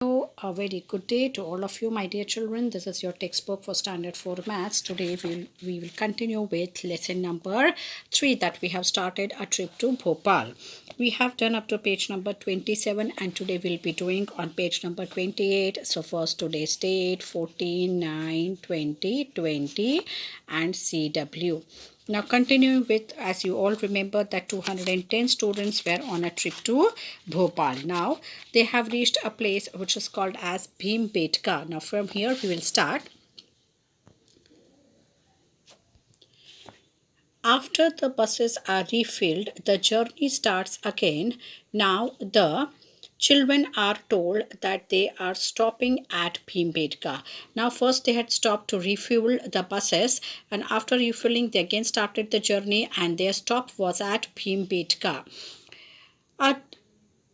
Hello, a very good day to all of you, my dear children. This is your textbook for Standard 4 Maths. Today we will continue with lesson number 3 that we have started a trip to Bhopal. We have done up to page number 27 and today we'll be doing on page number 28. So first today's date 14, 9, 20, 20 and CW. Now continuing with, as you all remember, that 210 students were on a trip to Bhopal. Now they have reached a place which is called as Bhimbetka. Now from here we will start. After the buses are refilled, the journey starts again. Now the children are told that they are stopping at Bhimbetka. Now first they had stopped to refuel the buses, and after refilling they again started the journey and their stop was at Bhimbetka. At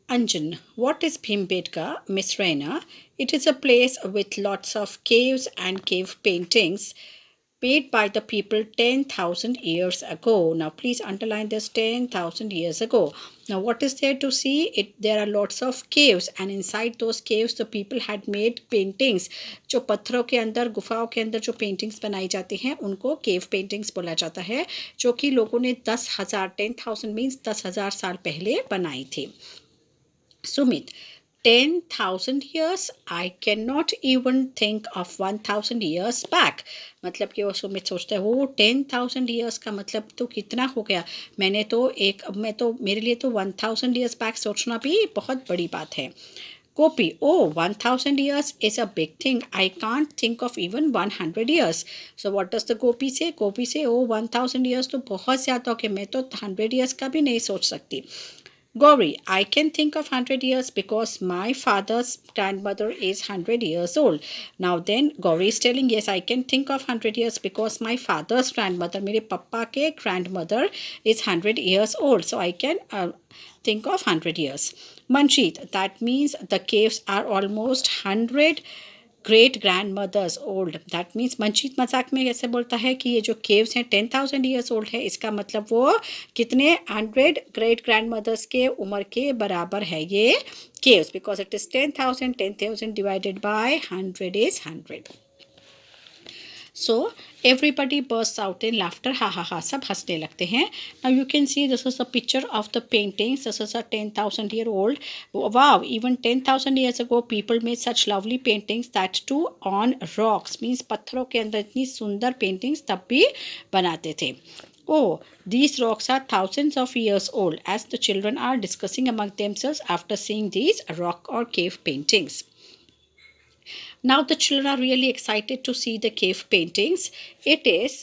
Anjan, what is Bhimbetka, Miss Raina? It is a place with lots of caves and cave paintings made by the people 10,000 years ago. Now please underline this, 10,000 years ago. Now what is there to see? There are lots of caves and inside those caves the people had made paintings. जो पत्थरों के अंदर, गुफाओं के अंदर जो paintings बनाई जाती हैं उनको केव पेंटिंग्स बोला जाता है, जो कि लोगों ने 10,000, 10,000 मीन्स 10,000 साल पहले बनाई थी. Sumit, 10,000 years? I cannot even think of 1,000 years back. मतलब कि वो सुमित सोचता है वो 10,000 years का मतलब तो कितना हो गया. मैं तो मेरे लिए तो 1,000 years back सोचना भी बहुत बड़ी बात है. Gopi, oh, 1,000 years is a big thing. I can't think of even 100 years. So what does the Gopi say? Gopi say, oh, 1,000 years तो बहुत ज़्यादा हो गया, मैं तो 100 years का भी नहीं सोच सकती. Gauri, I can think of 100 years because my father's grandmother is 100 years old. Now then, Gauri is telling, yes, I can think of 100 years because my father's grandmother, मेरे पापा के grandmother is 100 years old. So I can think of 100 years. Manjeet, that means the caves are almost 100 great grand mothers old. That means Manjeet मजाक में कैसे बोलता है कि ये जो केव्स हैं 10,000 ईयर्स ओल्ड है, इसका मतलब वो कितने 100 ग्रेट ग्रैंड मदर्स के उम्र के बराबर है ये caves, because it is 10,000. 10,000 divided by 100 is 100. So everybody bursts out in laughter. Ha ha ha, सब हंसने लगते हैं. Now you can see this is a picture of the paintings. This is a 10,000-year-old. Wow, even 10,000 years ago people made such lovely paintings, that too on rocks. Means पत्थरों के अंदर इतनी सुंदर paintings तब भी बनाते थे. Oh, these rocks are thousands of years old, as the children are discussing among themselves after seeing these rock or cave paintings. Now the children are really excited to see the cave paintings. It is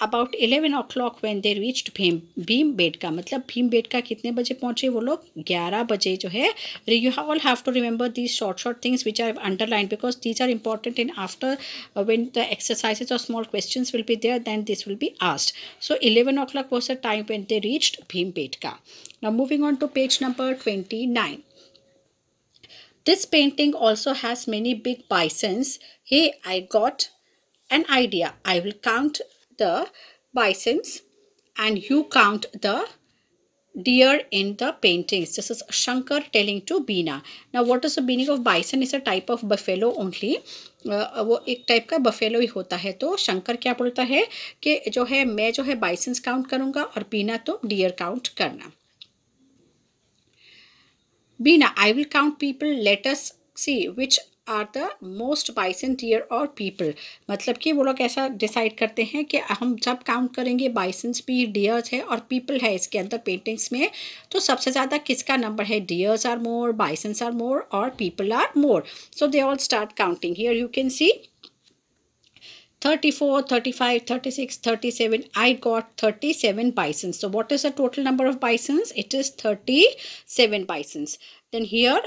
about 11 o'clock when they reached Bhimbetka. मतलब Bhimbetka कितने बजे पहुँचे वो लोग? 11 बजे जो है. You all have to remember these short things which I have underlined, because these are important in after when the exercises or small questions will be there, then this will be asked. So 11 o'clock was the time when they reached Bhimbetka. Now moving on to page number 29. This painting also has many big bisons. Hey, I got an idea. I will count the bisons and you count the deer in the paintings. This is Shankar telling to Beena. Now what is the meaning of bison? Is a type of buffalo only. वो एक type का buffalo ही होता है. तो शंकर क्या बोलता है कि जो है मैं जो है बाइसन्स काउंट करूँगा और बीना तो डियर काउंट करना. Beena, I will count people. Let us see which are the most bison, deer और people. मतलब कि वो लोग ऐसा डिसाइड करते हैं कि हम जब काउंट करेंगे बाइसन्स भी, डियर्स है और पीपल है इसके अंदर पेंटिंग्स में, तो सबसे ज़्यादा किसका नंबर है? Deers are more, bisons are more और people are more. So they all start counting. Here you can see 34, 35, 36, 37. I got 37 bisons. So what is the total number of bisons? It is 37 bisons. Then here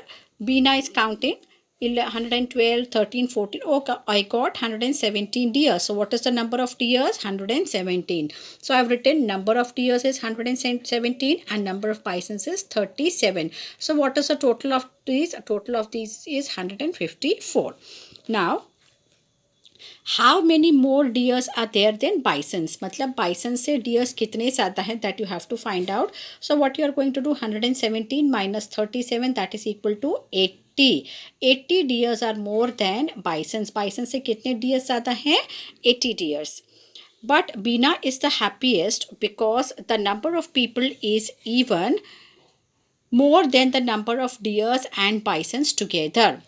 Beena is counting 112, 13, 14. Okay, I got 117 deers. So what is the number of deers? 117. So I have written number of deers is 117 and number of bisons is 37. So what is the total of these? Total of these is 154. Now how many more deers are there than bisons. मतलब bison से deers कितने ज़्यादा हैं, that you have to find out. So what you are going to do, 117 minus 37, that is equal to 80 deers are more than bisons. Bison से कितने deers ज़्यादा हैं? 80 deers. But Bina is the happiest because the number of people is even more than the number of deers and bisons together.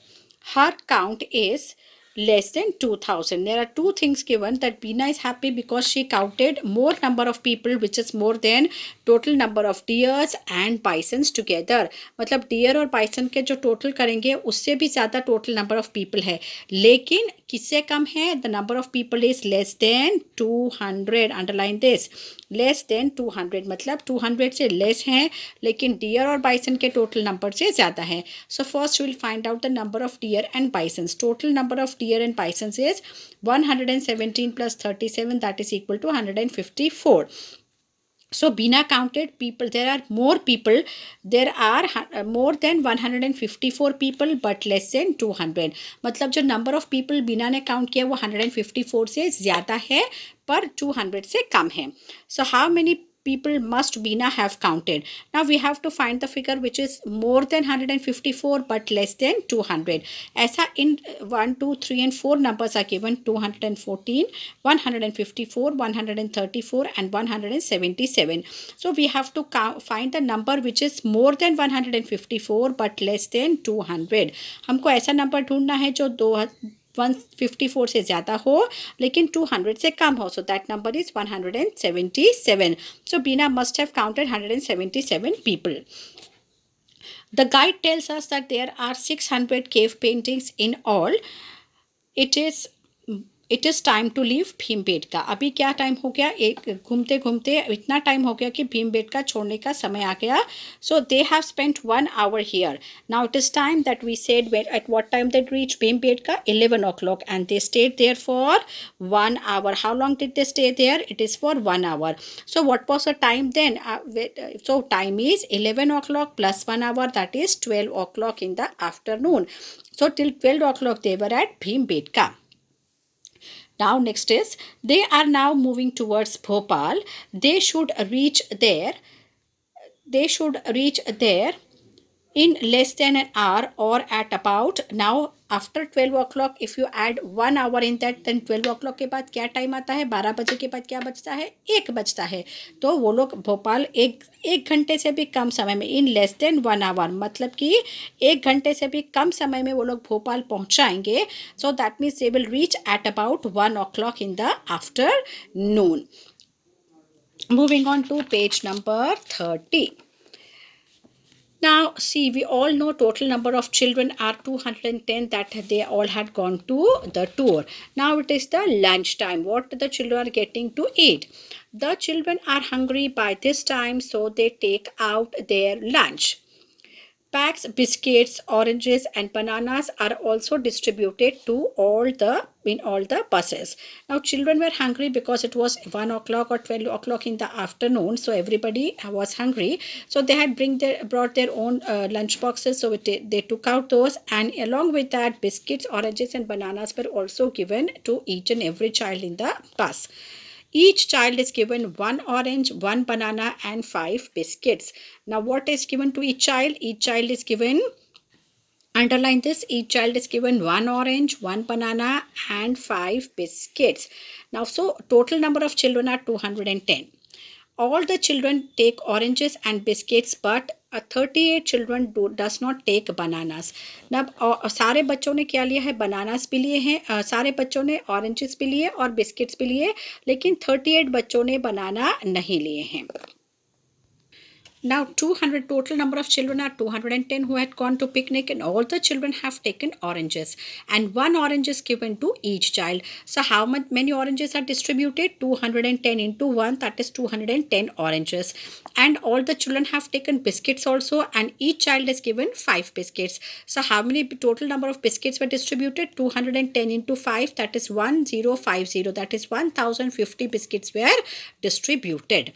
Her count is less than 2000. There are two things given that Bina is happy because she counted more number of people, which is more than total number of deers and bisons together. मतलब deer और bison के जो total करेंगे उससे भी ज़्यादा total number of people है, लेकिन किससे कम है? The number of people is less than 200. Underline this, less than 200. मतलब 200 से less हैं, लेकिन deer और bison के total number से ज़्यादा है. So first we will find out the number of deer and bisons. Total number of deer and bisons is 117 plus 37, that is equal to 154. So Bina counted people. There are more people. There are more than 154 people but less than 200. मतलब जो number of people Bina ने count किया वो 154 से ज़्यादा है पर 200 से कम है. So how many people must Bina have counted? Now we have to find the figure which is more than 154 but less than 200. ऐसा in 1, 2, 3 and 4 numbers are given: 214, 154, 134 and 177. So we have to find the number which is more than 154 but less than 200. हमको ऐसा number ढूंढना है जो 154 से ज़्यादा हो लेकिन 200 से कम हो. So that number is 177. So Bina must have counted 177 people. The guide tells us that there are 600 cave paintings in all. It is time to leave Bhimbetka. अभी क्या टाइम हो गया? एक घूमते घूमते इतना टाइम हो गया कि भीमबेटका छोड़ने का समय आ गया. So they have spent 1 hour here. Now it is time that we said at what time they reached Bhimbetka? 11 o'clock, and they stayed there for 1 hour. How long did they stay there? It is for 1 hour. So what was the time then? So time is 11 o'clock plus 1 hour, that is 12 o'clock in the afternoon. So till 12 o'clock they were at Bhimbetka. Now next is, they are now moving towards Bhopal. They should reach there in less than an hour or at about. Now after 12 o'clock, if you add 1 hour in that, then 12 o'clock के बाद क्या time आता है? 12 बजे के बाद क्या बचता है? 1 बजता है. तो वो लोग भोपाल एक घंटे से भी कम समय में, इन लेस देन 1 आवर, मतलब कि 1 घंटे से भी कम समय में वो लोग भोपाल पहुंचाएंगे. So that means they will reach at about 1 o'clock in the afternoon. Moving on to page number 30. Now see, we all know total number of children are 210, that they all had gone to the tour. Now it is the lunch time. What the children are getting to eat? The children are hungry by this time, so they take out their lunch. Packs, biscuits, oranges and bananas are also distributed to in all the buses. Now children were hungry because it was 1 o'clock or 12 o'clock in the afternoon, so everybody was hungry. So they had brought their own lunch boxes, so they took out those, and along with that biscuits, oranges and bananas were also given to each and every child in the bus. Each child is given 1 orange, 1 banana and 5 biscuits. Now what is given to each child? Each child is given, underline this, each child is given 1 orange, 1 banana and 5 biscuits. Now so total number of children are 210. All the children take oranges and biscuits, but 38 children does not take bananas. अब सारे बच्चों ने क्या लिया है? Bananas भी लिए हैं, सारे बच्चों ने ऑरेंजेस भी लिए और बिस्किट्स भी लिए, लेकिन 38 बच्चों ने बनाना नहीं लिए हैं. Now 200, total number of children are 210 who had gone to picnic, and all the children have taken oranges, and 1 orange is given to each child. So how many oranges are distributed? 210 into 1, that is 210 oranges. And all the children have taken biscuits also, and each child is given 5 biscuits. So how many total number of biscuits were distributed? 210 into 5, that is 1050, that is 1050 biscuits were distributed.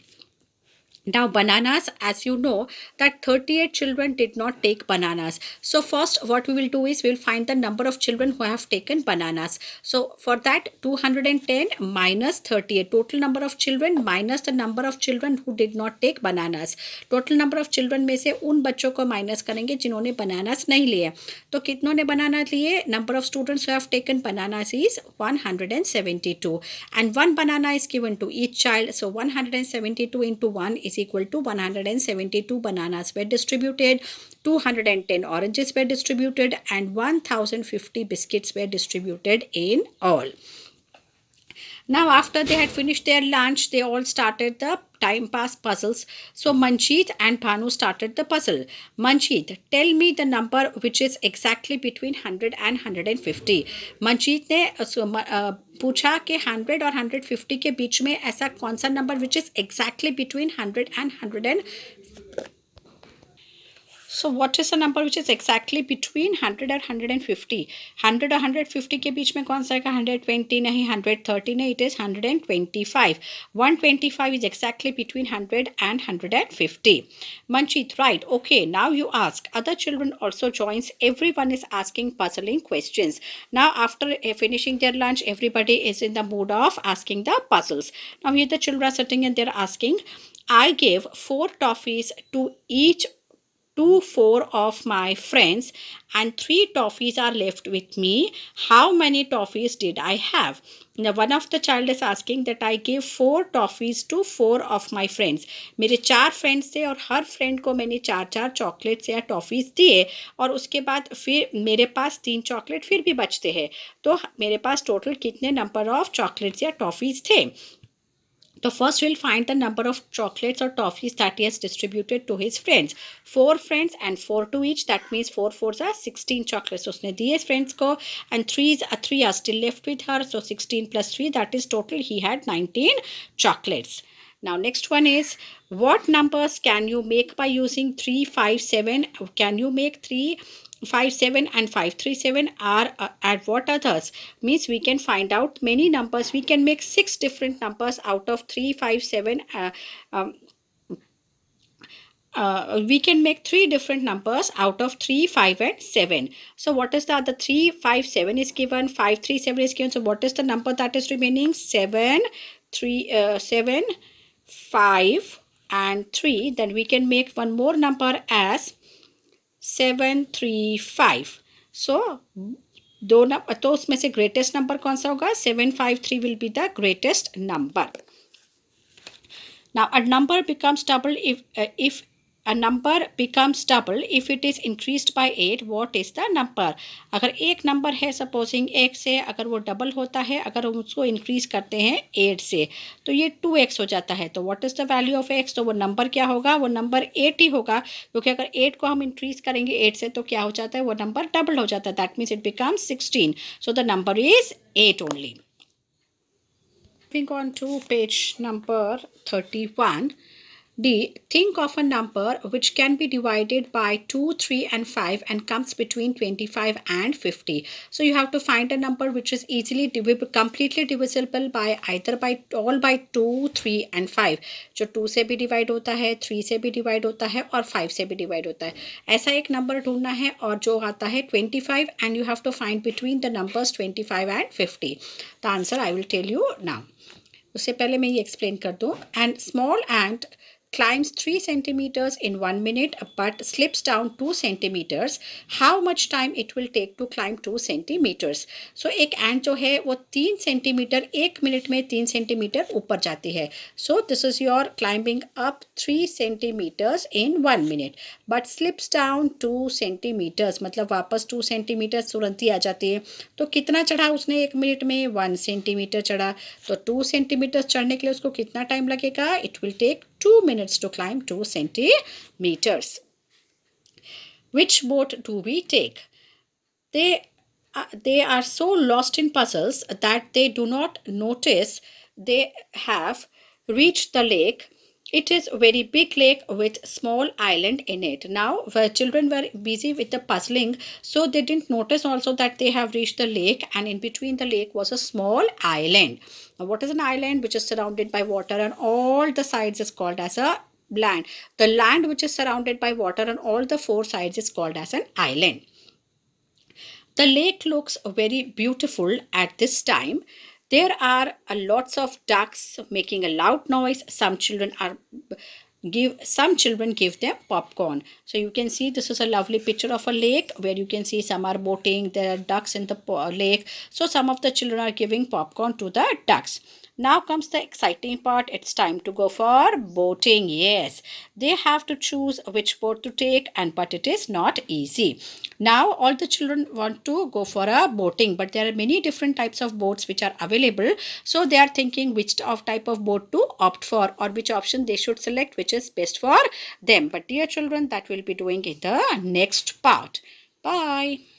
Now, bananas, as you know, that 38 children did not take bananas. So, first, what we will do is we will find the number of children who have taken bananas. So, for that, 210 minus 38, total number of children minus the number of children who did not take bananas. Total number of children में से उन बच्चों को minus करेंगे जिन्होंने bananas नहीं लिए. तो कितनों ने बनाना लिए? Number of students who have taken bananas is 172. And one banana is given to each child. So, 172 into 1 is equal to 172 bananas were distributed, 210 oranges were distributed, and 1050 biscuits were distributed in all. Now, after they had finished their lunch, they all started the time pass puzzles. So, Manjeet and Bhanu started the puzzle. Manjeet, tell me the number which is exactly between 100 and 150. Manjeet ने पूछा कि 100 और 150 के बीच में ऐसा कौन सा number which is exactly between 100 and 150. So what is the number which is exactly between 100 and 150? 100 और 150 के बीच में कौन सा है? 120 नहीं, 130 नहीं, it is 125. 125 is exactly between 100 and 150. Manjeet, right. Okay, now you ask. Other children also joins. Everyone is asking puzzling questions. Now after finishing their lunch, everybody is in the mood of asking the puzzles. Now here the children are sitting and they're asking, I gave 4 toffees to each to 4 of my friends and 3 toffees are left with me. How many toffees did I have? Now one of the child is asking that I gave 4 toffees to 4 of my friends. मेरे 4 friends थे और हर friend को मैंने 4 chocolates या toffees दिए और उसके बाद फिर मेरे पास 3 चॉकलेट फिर भी बचते हैं. तो मेरे पास टोटल कितने नंबर ऑफ चॉकलेट्स या टॉफ़ीज़ थे? So first we'll find the number of chocolates or toffees that he has distributed to his friends. 4 friends and 4 to each. That means 4 4s are 16 chocolates. उसने दिए friends को and 3 are still left with her. So 16 plus 3, that is total he had 19 chocolates. Now next one is, what numbers can you make by using 3, 5, 7? Can you make 3, 5, 7 and 5, 3, 7 are at what others? Means we can find out many numbers. We can make 6 different numbers out of 3, 5, 7. We can make 3 different numbers out of 3, 5 and 7. So what is the other? 3, 5, 7 is given, 5, 3, 7 is given. So what is the number that is remaining? 7, 5 and 3. Then we can make one more number as 735. So तो उसमें से greatest number कौन सा होगा? 753 will be the greatest number. Now a number becomes double if a number becomes double if it is increased by 8. What is the number? अगर एक number है supposing 1 से, अगर वो डबल होता है, अगर हम उसको इंक्रीज करते हैं 8 से, तो ये 2x हो जाता है. तो what is the value of x? तो वो नंबर क्या होगा? वो नंबर 8 ही होगा, क्योंकि अगर 8 को हम इंक्रीज करेंगे 8 से तो क्या हो जाता है? वो नंबर डबल हो जाता है. That means it becomes 16. So the number is 8 only. Moving on to page number 31. D. Think of a number which can be divided by 2, 3 and 5 and comes between 25 and 50. So you have to find a number which is easily completely divisible by either by 2, 3 and 5. जो 2 से भी divide होता है, 3 से भी divide होता है और 5 से भी डिवाइड होता है. ऐसा एक नंबर ढूंढना है और जो आता है 25 and you have to find between the numbers 25 and 50. The answer I will tell you now. उससे पहले मैं ये एक्सप्लेन कर दूँ. And small ant climbs 3 centimeters in 1 minute but slips down 2 centimeters. How much time it will take to climb 2 centimeters? So एक ant जो है वो 3 सेंटीमीटर 1 मिनट में 3 सेंटीमीटर ऊपर जाती है. So this is your climbing up 3 centimeters in 1 minute but slips down 2 centimeters. मतलब वापस 2 सेंटीमीटर तुरंत ही आ जाती है. तो कितना चढ़ा उसने 1 मिनट में? 1 सेंटीमीटर चढ़ा. तो 2 सेंटीमीटर चढ़ने के लिए उसको कितना टाइम लगेगा? It will take 2 minutes to climb 2 centimeters. Which boat do we take? They are so lost in puzzles that they do not notice they have reached the lake. It is a very big lake with small island in it. Now the children were busy with the puzzling, so they didn't notice also that they have reached the lake and in between the lake was a small island. Now what is an island? Which is surrounded by water and all the sides is called as a land. The land which is surrounded by water on all the four sides is called as an island. The lake looks very beautiful at this time. There are lots of ducks making a loud noise. Some children give them popcorn. So you can see this is a lovely picture of a lake where you can see some are boating. There are ducks in the lake. So some of the children are giving popcorn to the ducks. Now comes the exciting part. It's time to go for boating. Yes, they have to choose which boat to take, and but it is not easy. Now all the children want to go for a boating, but there are many different types of boats which are available. So they are thinking which of type of boat to opt for, or which option they should select, which is best for them. But dear children, that will be doing in the next part. Bye.